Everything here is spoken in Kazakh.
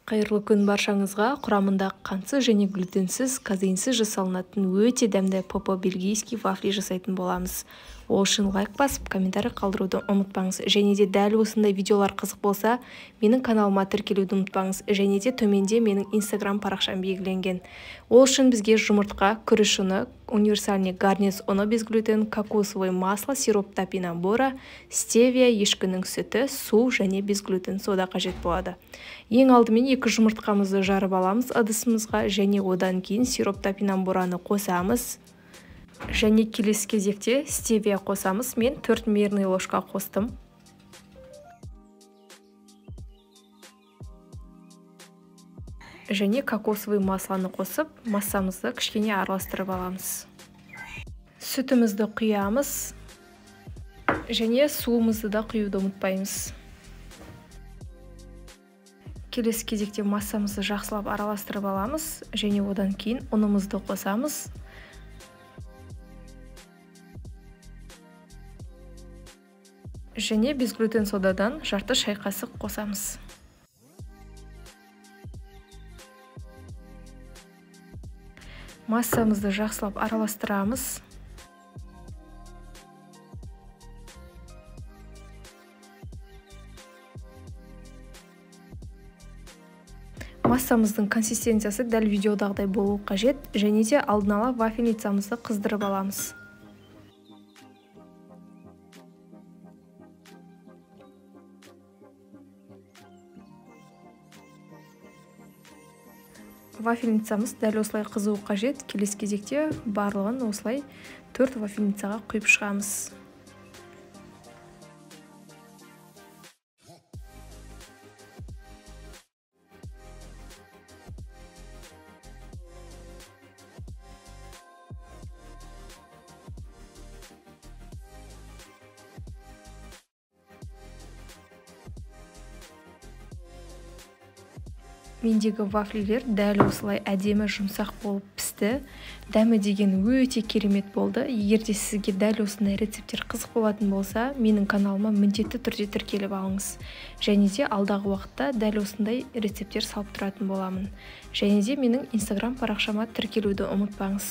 Қайырлы күн баршаңызға. Құрамында қантсыз және глютенсіз, казеинсіз жасалынатын өте дәмді бельгийский вафли жасайтын боламыз. Ол үшін лайк басып, комментарий қалдыруды ұмытпаңыз. Және де дәл осындай видеолар қызық болса, менің каналыма тіркелуді ұмытпаңыз. Және де төменде менің инстаграм парақшам белгіленген. Ол үшін бізге жұмыртқа, күріш ұны, универсальный гарнец ұны без глютен, кокосовое масло, сироп топинамбура, стевия, ешкінің сүті, су және без глютен сода қажет болады. Ең алдымен екі жұмыртқамызды жарып аламыз ыдысымызға, және одан кейін сироп топинамбураны қосамыз. Және келесі кезекте стевия қосамыз. Мен 4 мерный ложка қостым. Және кокосовый масланы қосып, массамызды кішкене араластырып аламыз. Сүтімізді құямыз. Және суымызды да құюды ұмытпаймыз. Келесі кезекте массамызды жақсылап араластырып аламыз. Және одан кейін ұнымызды қосамыз. Және без глютен содадан жарты шай қасық қосамыз. Массамызды жақсылап араластырамыз. Массамыздың консистенциясы дәл видеодағыдай болу қажет, және де алдын ала вафельницамызды қыздырып аламыз. Вафельницамыз дәл осылай қызуы қажет. Келесі кезекте барлығын осылай 4 вафельницаға құйып шығамыз. Мендегі вафлилер дәл осылай әдемі жұмсақ болып пісті. Дәмі деген өте керемет болды. Егер де сізге дәл осындай рецепттер қызық болатын болса, менің каналыма міндетті түрде тіркеліп алыңыз. Және де алдағы уақытта дәл осындай рецепттер салып тұратын боламын. Және де менің инстаграм парақшама тіркелуді ұмытпаңыз.